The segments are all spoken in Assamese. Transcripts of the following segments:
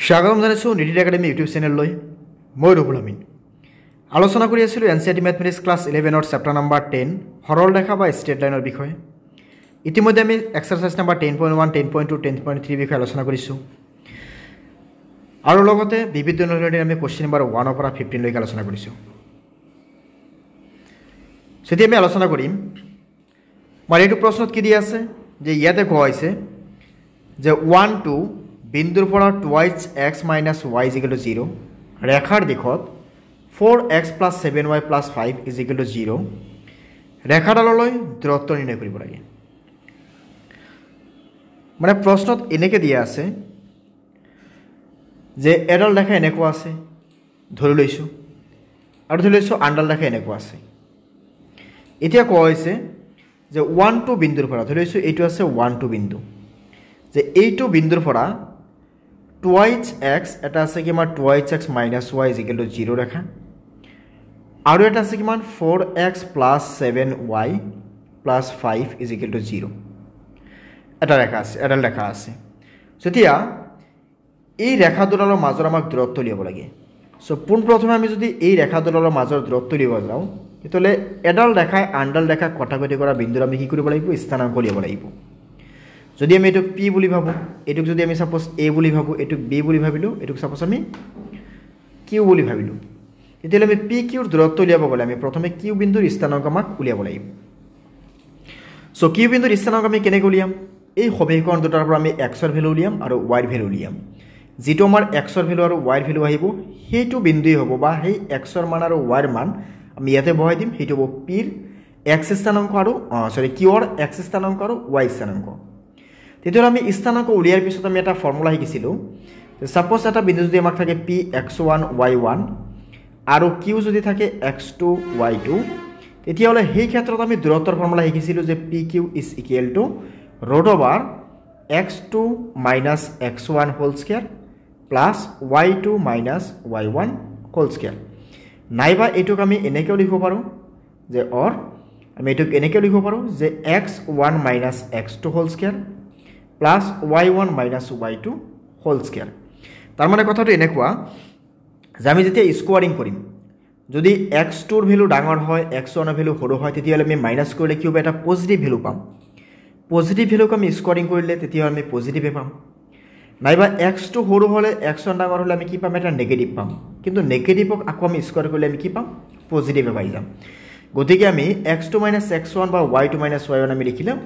স্বাগতম জানাইছোঁ নিটিড একাডেমি ইউটিউব চেনেললৈ মই ৰবুল আমিন আলোচনা কৰি আছিলোঁ NCERT mathematics class 11 chapter number 10 সৰল ৰেখা বা ষ্ট্ৰেট লাইনৰ বিষয়ে ইতিমধ্যে আমি এক্সাৰসাইজ নাম্বাৰ 10.1 10.2 10.3 বিষয়ে আলোচনা কৰিছোঁ আৰু লগতে বিবিধ ধৰণৰ আমি কোৱেশ্চন নাম্বাৰ 1 পৰা 15 লৈকে আলোচনা কৰিছোঁ সেটি আমি আলোচনা কৰিম মানে এইটো প্ৰশ্নত কি দিয়া আছে যে ইয়াতে কোৱা হৈছে যে 1 2 বিন্দুৰ পৰা 2x minus y is equal to 0 ৰেখাৰ দিশত 4x plus 7y plus 5 is equal to 0 ৰেখাডাললৈ দূৰত্ব নিৰ্ণয় কৰিব লাগে মানে প্ৰশ্নত এনেকৈ দিয়া আছে যে এডাল ৰেখা এনেকুৱা আছে ধৰি লৈছোঁ আৰু ধৰি লৈছোঁ আনডাল ৰেখা এনেকুৱা আছে এতিয়া কোৱা হৈছে যে 1 2 বিন্দুৰ পৰা ধৰি লৈছোঁ এইটো আছে 1 2 বিন্দু যে এইটো বিন্দুৰ পৰা 2x এটা আছে কিমান 2x minus y is equal to 0 ৰেখা আৰু এটা আছে কিমান 4x plus 7y plus 5 is equal to 0 এটা ৰেখা আছে এডাল ৰেখা আছে তেতিয়া এই ৰেখা দুডালৰ মাজৰ আমাক দূৰত্ব লিয়াব লাগে সো পোনপ্ৰথমে আমি যদি এই ৰেখা দুডালৰ মাজৰ দূৰত্ব লিয়াব যাওঁ তেতিয়াহ'লে এডাল ৰেখাই আনডাল ৰেখা কটাকটি কৰা বিন্দুৰ আমি কি কৰিব লাগিব স্থানাংক লিয়াব লাগিব যদি আমি এটুক p বুলি ভাবো এটুক যদি আমি সাপোজ a বুলি ভাবো এটুক b বুলি ভাবিলো এটুক সাপোজ আমি q বুলি ভাবিলো তেতিয়ালে আমি p q ৰ দূৰত্ব উলিয়াব গলে আমি প্ৰথমে q বিন্দুৰ স্থানাংক আমাক উলিয়াব লাগিব সো q বিন্দুৰ স্থানাংক আমি কেনেকৈ উলিয়াম এই সমীকৰণ দুটাৰ পৰা আমি x ৰ ভ্যালু উলিয়াম আৰু y ৰ ভ্যালু উলিয়াম যেটো আমাৰ x ৰ ভ্যালু আৰু y ৰ ভ্যালু আহিব হেতু বিন্দুই হ'ব বা সেই x ৰ মান আৰু y ৰ মান আমি ইয়াতে বহাই দিম হেতু হ'ব p ৰ x স্থানাংক আৰু q ৰ x স্থানাংক আৰু y স্থানাংক তেতিয়াহ'লে আমি স্থানাংক উলিয়াৰ পিছত আমি এটা ফৰ্মুলা শিকিছিলোঁ সাপোজ এটা বিন্দু যদি আমাক থাকে p x1 y1 আৰু q যদি থাকে x2 y2 তেতিয়াহ'লে সেই ক্ষেত্ৰত আমি দূৰত্বৰ ফৰ্মুলা শিকিছিলোঁ যে pq is equal to root over x2 minus x1 whole square plus y2 minus y1 whole square নাইবা এটুক আমি এনেকৈ লিখিব পাৰোঁ যে অৰ আমি এটুক এনেকৈ লিখিব পাৰোঁ যে x1 minus x2 whole square plus y1 minus y2 whole square তাৰ মানে কথাটো এনেকুৱা যে আমি যেতিয়া স্কোয়াৰিং কৰিম যদি x2 ৰ ভ্যালু ডাঙৰ হয় x1 ৰ ভ্যালু সৰু হয় তেতিয়াহ'লে আমি মাইনাস কৰিলে কি হ'ব এটা পজিটিভ ভ্যালু পাম পজিটিভ ভ্যালুক আমি স্কোয়াৰিং কৰিলে তেতিয়া আমি পজিটিভে পাম নাইবা x2 সৰু হলে x1 ডাঙৰ হলে আমি কি পাম এটা নেগেটিভ পাম কিন্তু নেগেটিভক আকৌ আমি স্কোয়াৰ কৰিলে আমি কি পাম পজিটিভে পাই যাম গতিকে আমি x2 x1 বা y2 y1 আমি লিখিলাম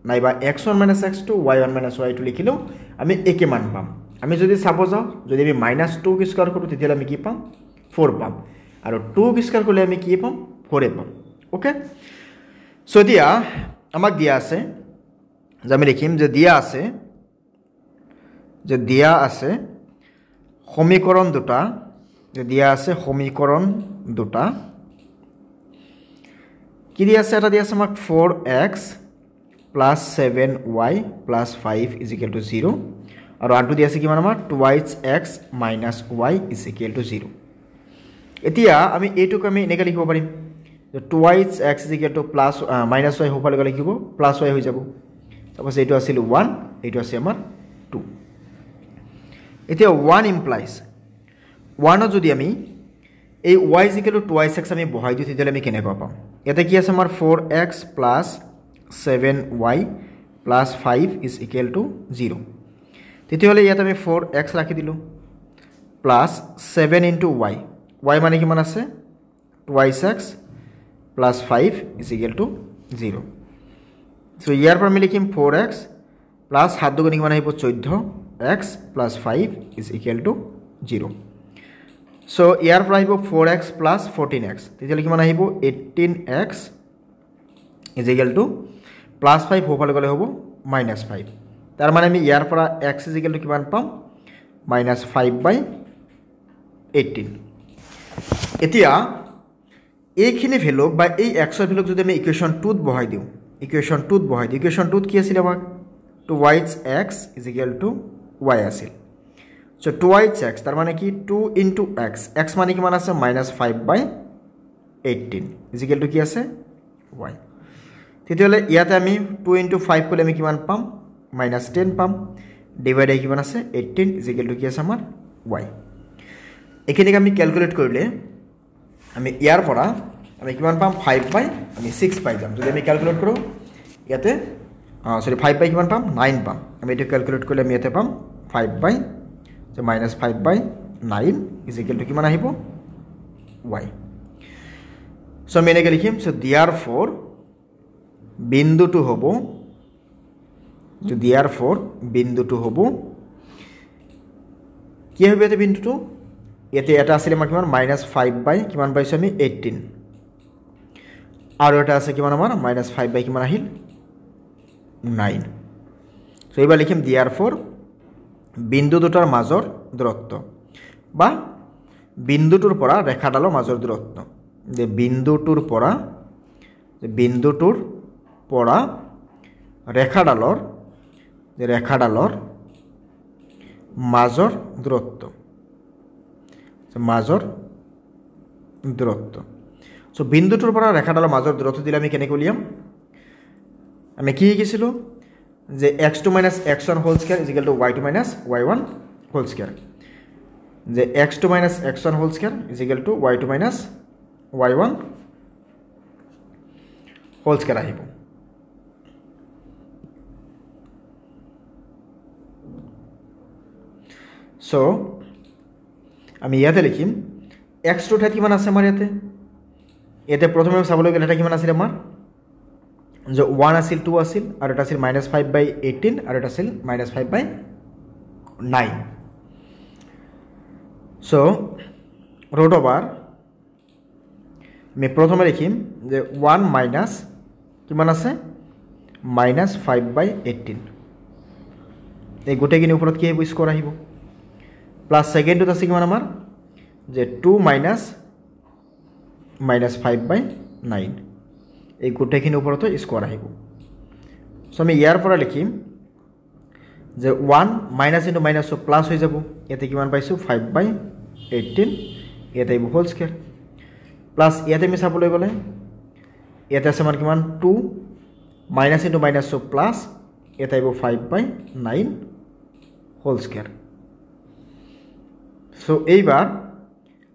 নাইবা x1 x2 y1 y2 লিখিলেও আমি একে মান পাম আমি যদি চাব যাওঁ যদি আমি -2 ক স্কয়াৰ কৰো তেতিয়ালে আমি কি পাম 4 পাম আৰু 2 ক স্কয়াৰ কৰিলে আমি কি পাম 4 পাম ওকে সো দিয়া আমাক দিয়া আছে যে আমি লিখিম যে দিয়া আছে সমীকৰণ দুটা যে দিয়া আছে সমীকৰণ দুটা কি দিয়া আছে এটা দিয়া আছে আমাক 4x plus 7y plus 5 is equal to 0 আৰু আনটো দিয়া আছে কিমান আমাৰ 2x minus y is equal to 0 এতিয়া আমি এইটোক আমি এনেকৈ লিখিব পাৰিম যে 2x is equal to plus minus y হ'বলৈ গ'লে কিব plus y হৈ যাব তাৰপাছত এইটো আছিল 1 এইটো আছে আমাৰ 2 এতিয়া 1 implies 1 যদি আমি এই y is equal to 2x আমি বহাই দিওঁ তেতিয়ালে আমি কেনেকৈ পাম ইয়াতে কি আছে আমাৰ 4x plus 7y plus 5 is equal to 0 তেতিয়াহ'লে ইয়াত আমি 4x ৰাখি দিলোঁ plus 7 into y y মানে কিমান আছে 2x plus 5 is equal to 0 so ইয়াৰ পৰা আমি লিখিম 4x plus 7 দুগুণে কিমান আহিব 14x plus 5 is equal to 0 so ইয়াৰ পৰা আহিব 4x plus 14x তেতিয়াহ'লে কিমান আহিব 18x is equal to plus 5 হ'বলৈ গ'লে হ'ব minus 5 তাৰ মানে আমি ইয়াৰ পৰা x is equal to কিমান পাম minus 5/18 এতিয়া এইখিনি ভ্যালু বা এই x ৰ ভ্যালু যদি আমি ইকুৱেশ্যন 2 ত বহাই দিওঁ ইকুৱেশ্যন 2 ত কি আছিল আমাক 2x is equal to y আছিল so 2x তাৰ মানে কি 2 into x মানে কিমান আছে minus 5/18 is equal to কি আছে y তেতিয়াহ'লে ইয়াতে আমি 2 into 5 কৰিলে আমি কিমান পাম -10 পাম ডিভাইড আহি কিমান আছে 18 ইজ ইকুৱেল টু কি আছে আমাৰ y এইখিনিক আমি ক্যালকুলেট কৰিলে আমি ইয়াৰ পৰা আমি কিমান পাম 5 বাই আমি 6 পাই যাম যদি আমি ক্যালকুলেট কৰো ইয়াতে সৰি 5 বাই কিমান পাম 9 পাম আমি এটা ক্যালকুলেট কৰিলে আমি ইয়াতে পাম 5 বাই যে -5 বাই 9 ইজ ইকুয়াল টু কিমান আহিব y সো আমি এনেকৈ লিখিম সো therefore বিন্দুটো হ'ব যে therefore বিন্দুটো হ'ব কি হবে এতে বিন্দুটো এতে এটা আছিল আমাৰ কিমান -5 বাই কিমান পাইছো আমি 18 আৰু এটা আছে কিমান আমাৰ -5 বাই কিমান আহিল 9 সো এবাৰ লিখিম therefore বিন্দু দুটাৰ মাজৰ দূৰত্ব বা বিন্দুটোৰ পৰা ৰেখাডালৰ মাজৰ দূৰত্ব যে বিন্দুটোৰ পৰা ৰেখাডালৰ মাজৰ দূৰত্ব সো বিন্দুটোৰ পৰা ৰেখাডালৰ মাজৰ দূৰত্ব দিলে আমি কেনেকৈ উলিয়াম আমি কি শিকিছিলোঁ যে x2 - x1 whole square = y2 - y1 whole square যে x2 - x1 whole square = y2 - y1 whole square আহিব সো আমি ইয়াতে লিখিম x2 ঠাইত কিমান আছে আমাৰ ইয়াতে প্ৰথমে চাবলৈ গ'লে এটা কিমান আছিল আমাৰ যে 1 আছিল 2 আছিল আৰু এটা আছিল -5 বাই 18 আৰু এটা আছিল -5 বাই 9 সো root over আমি প্রথমে লিখিম যে 1 মাইনাস কিমান আছে -5 বাই 18 এই গোটেইখিনি ওপৰত কি আহিব স্কোয়াৰ আহিব প্লাস সেকেন্ডত আছে কিমান আমাৰ যে 2 মাইনাস -5 বাই 9 এই গোটেইখিনি ওপৰত স্কোয়াৰ আহিব সো আমি ইয়াৰ পৰা লিখিম যে 1 minus into minus so plus হৈ যাব ইয়াতে কিমান পাইছো 5 বাই 18 ইয়াতে আহিব হোল স্কয়ার প্লাস ইয়াতে আমি চাবলৈ গ'লে ইয়াতে আছে আমাৰ কিমান 2 minus into minus so plus ইয়াতে আহিব 5 বাই 9 হোল স্কয়ার সো এইবাৰ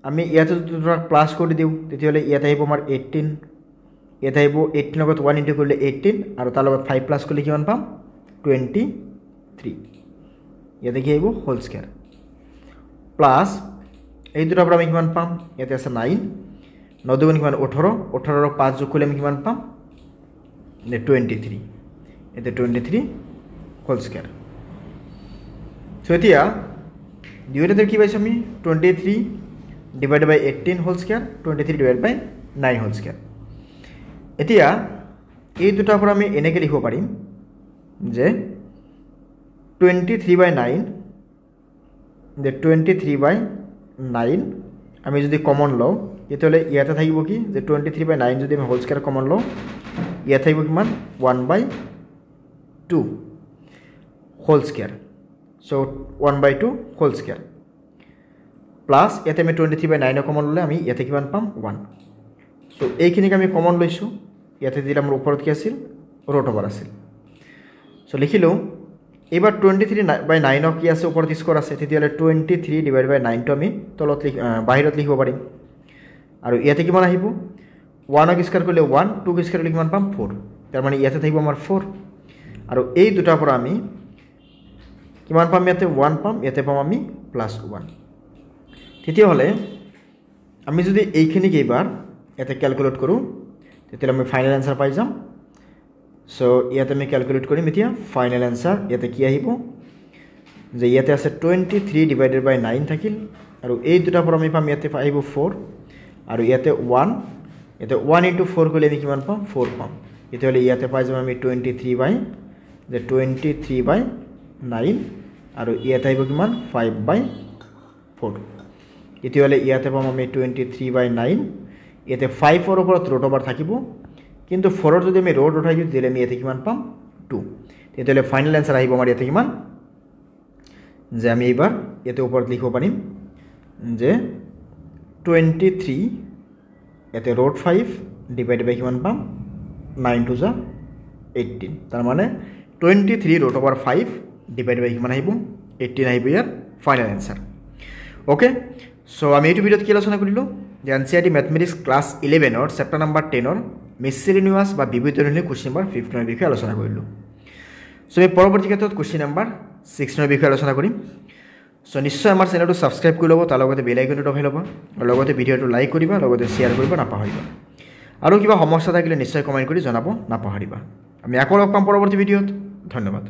আমি ইয়াতে যদি প্লাস কৰি দিও তেতিয়াহলে ইয়াতে আহিব আমাৰ 18 ইয়াতে আহিব 18 লগত 1 ইনটু কৰিলে 18 আৰু তাৰ লগত 5 প্লাস কৰিলে কিমান পাম 23 ইয়াতে কি আহিব হোল স্কয়াৰ প্লাস এই দুটাৰ পৰা আমি কিমান পাম ইয়াতে আছে 9 9 দুগুণ কিমান 18 18 আৰু 5 যোগ কৰিলে আমি কিমান পাম 23 ইয়াতে 23 হোল স্কয়ার সো এতিয়া দুইটাতে কি পাইছো আমি 23 ডিভাইডেড বাই 18 হোল স্কয়ার 23 ডিভাইডেড বাই 9 হোল স্কয়ার এতিয়া এই দুটাৰ পৰা আমি এনেকৈ লিখিব পাৰিম যে 23 বাই 9 যে 23 বাই 9 আমি যদি কমন লওঁ তেতিয়াহ'লে ইয়াতে থাকিব কি যে 23 বাই 9 যদি আমি হোল স্কয়ার কমন লওঁ ইয়াতে থাকিব কিমান 1 বাই 2 হোল স্কয়ার সো 1 বাই 2 হোল স্কয়ার প্লাস ইয়াতে আমি 23 বাই 9 কমন ললে আমি ইয়াতে কিমান পাম 1 সো এইখিনিক আমি কমন লৈছো ইয়াতে দিলে আমাৰ ওপৰত কি আছিল ৰুট ওভাৰ আছিল সো লিখিলো এবাৰ 23 বাই 9 কি আছে ওপৰত স্কোয়াৰ আছে তেতিয়াহলে 23 ডিভাইড বাই 9 টো আমি তলত বাহিৰত লিখিব পাৰিম আৰু ইয়াতে কিমান আহিব 1 ক স্কয়াৰ কৰিলে 1 2 ক স্কয়াৰ কৰিলে কিমান পাম 4 তাৰ মানে ইয়াতে থাকিব আমাৰ 4 আৰু এই দুটাৰ পৰা আমি কিমান পাম ইয়াতে 1 পাম ইয়াতে পাম আমি +1 তেতিয়াহলে আমি যদি এইখিনিক এবাৰ ইয়াতে ক্যালকুলেট কৰো তেতিয়াহলে আমি ফাইনাল আনসাৰ পাই যাম সো ইয়াতে আমি ক্যালকুলেট কৰিম এতিয়া ফাইনাল আনসার ইয়াতে কি আহিব যে ইয়াতে আছে 23 ডিভাইডেড বাই 9 থাকিল আৰু এই দুটা পৰা আমি পাম ইয়াতে আহিব 4 আৰু ইয়াতে 1 ইয়াতে 1 * 4 কৰিলে আমি কিমান পাম 4 পাম তেতিয়াহলে ইয়াতে পাই যাম আমি 23 বাই 9 আৰু ইয়াতে আহিব কিমান 5 বাই 4 তেতিয়াহলে ইয়াতে পাম আমি 23 বাই 9 ইয়াতে 5 ৰ ওপৰত ৰুট ওভাৰ থাকিব কিন্তু 4 ৰ যদি আমি ৰুট উঠাই দিও তেতিয়াহলে আমি ইয়াতে কিমান পাম 2 তেতিয়াহলে ফাইনাল আনসার আহিব আমাৰ ইয়াতে কিমান যে আমি এবাৰ ইয়াতে ওপৰত লিখিব পাৰিম যে 23 ইয়াতে ৰুট 5 ডিভাইডেড বাই কিমান পাম 9 টু যা 18 তাৰ মানে 23 ৰুট ওভাৰ 5 ডিভাইডেড বাই কিমান আহিব 18 আহিব ইয়াৰ ফাইনাল আনসাৰ অ'কে চ' আমি এইটো ভিডিঅ'ত কি আলোচনা কৰিলোঁ যে NCERT মেথমেটিক্স ক্লাছ 11ৰ চেপ্টাৰ নাম্বাৰ 10ৰ মিছচেলেনিয়াছ বা বিবৃতনীমূলক কুৱেশ্যন নাম্বাৰ 15ৰ বিষয়ে আলোচনা কৰিলোঁ চ' এই পৰৱৰ্তী ক্ষেত্ৰত কুৱেশ্যন নাম্বাৰ 16ৰ বিষয়ে আলোচনা কৰিম চ' নিশ্চয় আমাৰ চেনেলটো ছাবস্ক্ৰাইব কৰি ল'ব তাৰ লগতে বেল আইকনটো দবাই ল'ব আৰু লগতে ভিডিঅ'টো লাইক কৰিবা লগতে শ্বেয়াৰ কৰিব নাপাহৰিবা আৰু কিবা সমস্যা থাকিলে নিশ্চয় কমেণ্ট কৰি জনাব নাপাহৰিবা আমি আকৌ লগ পাম পৰৱৰ্তী ভিডিঅ'ত ধন্যবাদ